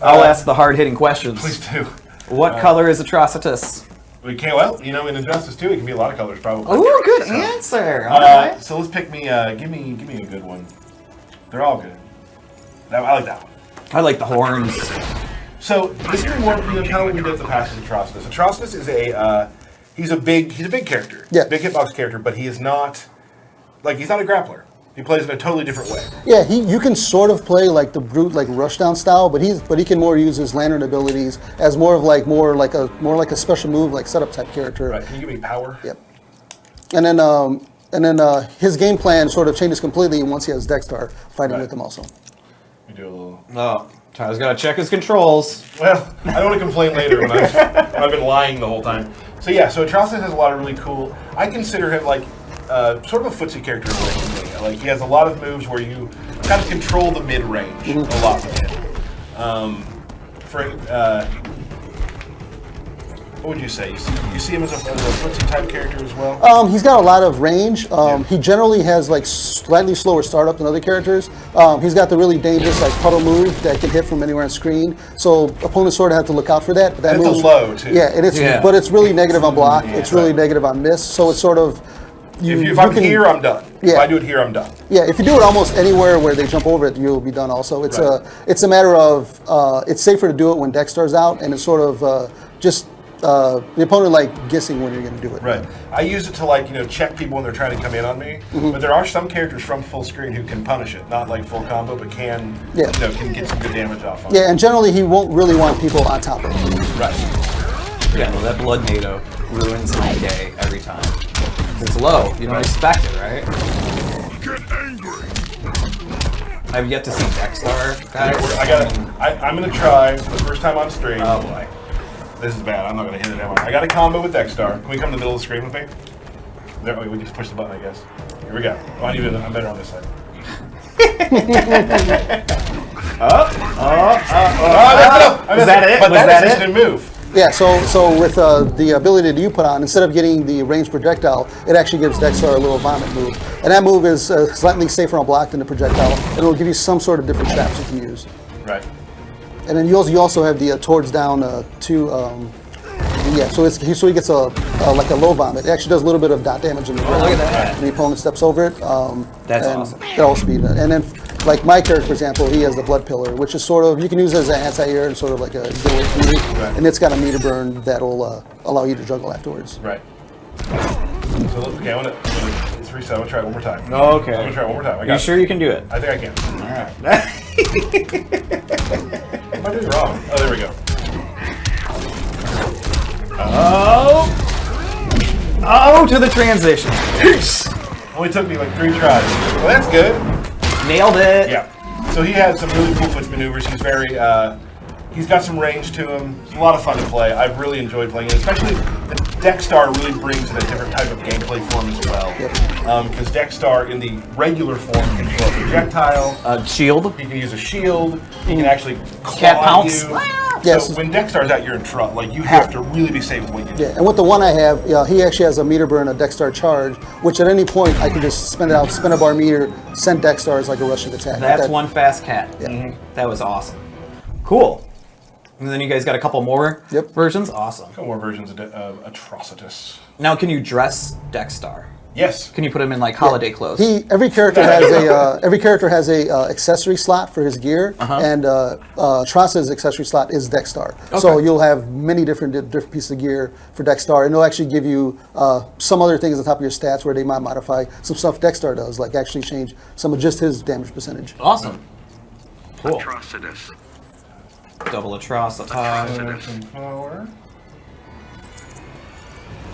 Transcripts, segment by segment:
I'll ask the hard-hitting questions. Please do. What color is Atrocitus? We can't. Well, you know, in Injustice 2, it can be a lot of colors, probably. Ooh, good answer. All right. So let's pick me. Give me a good one. They're all good. I like that one. I like the horns. So this is more, kind of what we did the past with Atrocitus. Atrocitus is he's a big character. Yeah. Big hitbox character, but he is not he's not a grappler. He plays in a totally different way. Yeah, you can sort of play like the brute, like rushdown style, but he can more use his lantern abilities as more like a special move, like setup type character. Right. Can you give me power? Yep. And then his game plan sort of changes completely once he has Dexter fighting with him also. We do a little. Oh, Tyler's got to check his controls. Well, I don't want to complain later when I've been lying the whole time. So yeah, so Atrocitus has a lot of really cool. I consider him like sort of a footsie character in a way to me. Like he has a lot of moves where you kind of control the mid range a lot with him. What would you say? You see him as a footsie type character as well? He's got a lot of range. He generally has like slightly slower startup than other characters. He's got the really dangerous like puddle move that can hit from anywhere on screen. So opponents sort of have to look out for that. But that it's a low too. Yeah, but it's really negative on block. It's really negative on miss. So it's sort of. If I'm here, I'm done. Yeah. If I do it here, I'm done. Yeah, if you do it almost anywhere where they jump over it, you'll be done also. It's a matter of it's safer to do it when Dexter's out, and it's sort of the opponent like guessing when you're going to do it. Right. I use it to check people when they're trying to come in on me. But there are some characters from full screen who can punish it, not like full combo, but can can get some good damage off on it. Yeah, and generally he won't really want people on top of him. Right. Yeah, well, that blood NATO ruins my day every time. It's low. You don't expect it, right? Get angry. I've yet to see Dexter. I'm gonna try for the first time on stream. Oh boy. This is bad. I'm not gonna hit it, am I? I got a combo with Dexter. Can we come to the middle of the screen with me? There, we can just push the button, I guess. Here we go. Oh, I'm better on this side. Was that it? But Was that that is it? instant move. Yeah, so with the ability that you put on, instead of getting the ranged projectile, it actually gives Dexter a little vomit move. And that move is slightly safer on block than the projectile. And it'll give you some sort of different traps you can use. Right. And then you also have the towards down so he gets like a low vomit. It actually does a little bit of dot damage in the ground. Look at that. When the opponent steps over it. That's awesome. That'll also be and then like my character, for example, he has the blood pillar, which is sort of you can use it as an anti-air and sort of like a get away from you. Right. And it's got a meter burn that'll allow you to juggle afterwards. Right. So okay, I'm gonna reset. I'm gonna try it one more time. Okay. I'm gonna try it one more time. You sure you can do it? I think I can. All right. What am I doing wrong? Oh, there we go. Oh, to the transition. Only took me like 3 tries. Well, that's good. Nailed it. Yeah. So he has some really cool foot maneuvers. He's very, he's got some range to him. It's a lot of fun to play. I've really enjoyed playing it, especially the Dexter really brings in a different type of gameplay form as well. Because Dexter in the regular form can throw a projectile. Shield. He can use a shield. He can actually Cat claw pounce. you. Yes. So when Dexter's out, you're in trouble. Like you have to really be safe with what you do. Yeah, and with the one I have, he actually has a meter burn, a Dexter charge, which at any point I can just spin a bar meter, send Dexter as like a rushing attack. That's one fast cat. Yeah. That was awesome. Cool. And then you guys got a couple more versions? Awesome. A couple more versions of Atrocitus. Now, can you dress Dexter? Yes. Can you put him in like holiday clothes? Every character has a accessory slot for his gear, and Atrocitus' accessory slot is Dexter. Okay. So you'll have many different pieces of gear for Dexter, and it'll actually give you some other things on top of your stats where they might modify some stuff Dexter does, like actually change some of just his damage percentage. Awesome. Cool. Atrocitus. Double Atrocitus. Power.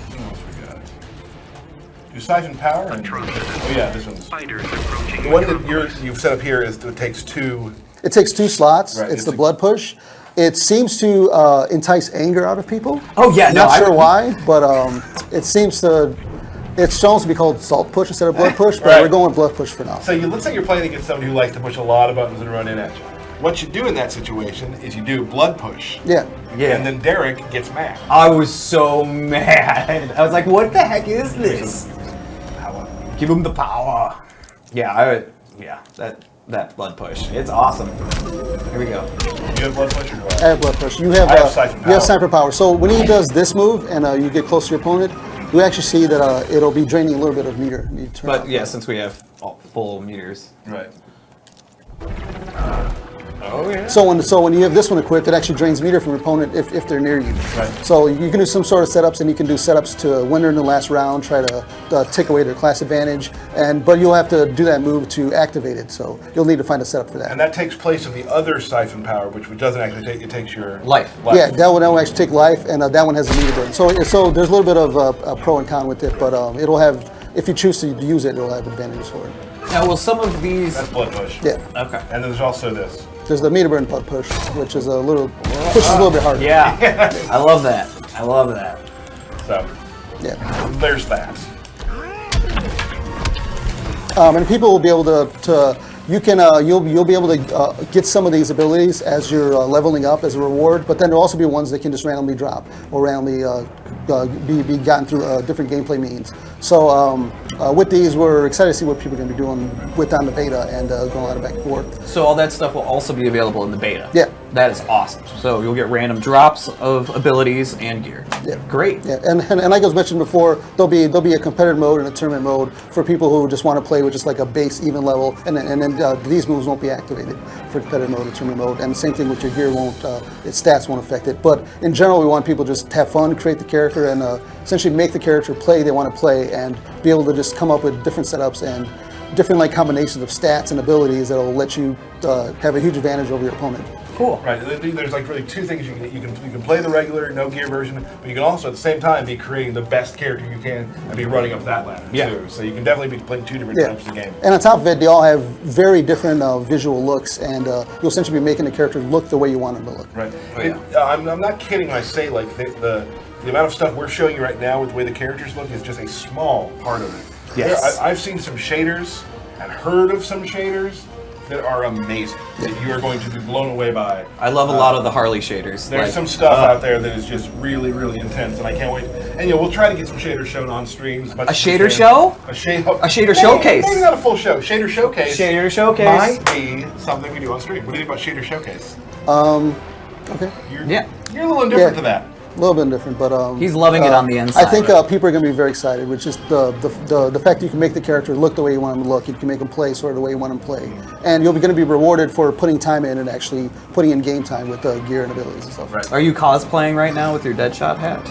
What else we got? You siphon power and oh yeah, this one's Fighters approaching. the one that you've set up here is it takes 2. It takes 2 slots. Right, It's the blood push. It seems to entice anger out of people. Oh yeah, Not sure why, but it seems to. It's shown to be called salt push instead of blood push, but we're going with blood push for now. So let's say you're playing against somebody who likes to push a lot of buttons and run in at you. What you do in that situation is you do blood push. Yeah. Yeah. And then Derek gets mad. I was so mad. I was like, what the heck is this? Power. Give him the power. Yeah, that blood push. It's awesome. Here we go. You have blood push or do I have blood push. You have, I have siphon you have power. siphon power. So when he does this move and you get close to your opponent, you actually see that it'll be draining a little bit of meter. You turn But off yeah, that. since we have full meters. Right. Oh yeah. So when you have this one equipped, it actually drains meter from your opponent if they're near you. Right. So you can do some sort of setups, and you can do setups to winner in the last round, try to take away their class advantage, but you'll have to do that move to activate it. So you'll need to find a setup for that. And that takes place of the other siphon power, which doesn't actually take. It takes your Life. Yeah, that one will actually take life, and that one has a meter burn. So there's a little bit of a pro and con with it, but it'll have, if you choose to use it, it'll have advantages for it. Now, will some of these? That's blood push. Yeah. Okay. And then there's also this. There's the meter burn putt push, which is a little bit harder. Yeah. I love that. I love that. So Yeah. there's that. And people will be able to you can you'll be able to get some of these abilities as you're leveling up as a reward, but then there'll also be ones that can just randomly drop or randomly be gotten through different gameplay means. So with these, we're excited to see what people are going to be doing on the beta and going a lot of back and forth. So all that stuff will also be available in the beta. Yeah. That is awesome. So you'll get random drops of abilities and gear. Yeah. Great. Yeah, and like I was mentioned before, there'll be a competitive mode and a tournament mode for people who just want to play with just like a base even level, and then these moves won't be activated for competitive mode and tournament mode. And the same thing with your gear won't, its stats won't affect it. But in general, we want people to just have fun, create the character, and essentially make the character play they want to play, and be able to just come up with different setups and different like combinations of stats and abilities that'll let you have a huge advantage over your opponent. Cool. Right. There's like really two things you can play the regular no gear version, but you can also at the same time be creating the best character you can and be running up that ladder Yeah. too. So you can definitely be playing two different Yeah. types of game. And on top of it, they all have very different visual looks, and you'll essentially be making the character look the way you want them to look. Right. Oh, yeah. I'm not kidding when I say like the amount of stuff we're showing you right now with the way the characters look is just a small part of it. Yes. I've seen some shaders and heard of some shaders that are amazing that you are going to be blown away by. I love a lot of the Harley shaders. There's like, some stuff out there that is just really, really intense, and I can't wait. And we'll try to get some shaders shown on streams. A shader show? A shader showcase. Maybe not a full show. Shader showcase. Shader showcase. might be something we do on stream. What do you think about shader showcase? Okay. You're, Yeah. You're a little indifferent Yeah. to that. A little bit different, but He's loving it on the inside. I think people are going to be very excited, which is the fact that you can make the character look the way you want him to look. You can make him play sort of the way you want him to play, and you're going to be rewarded for putting time in and actually putting in game time with gear and abilities and stuff. Right. Are you cosplaying right now with your Deadshot hat?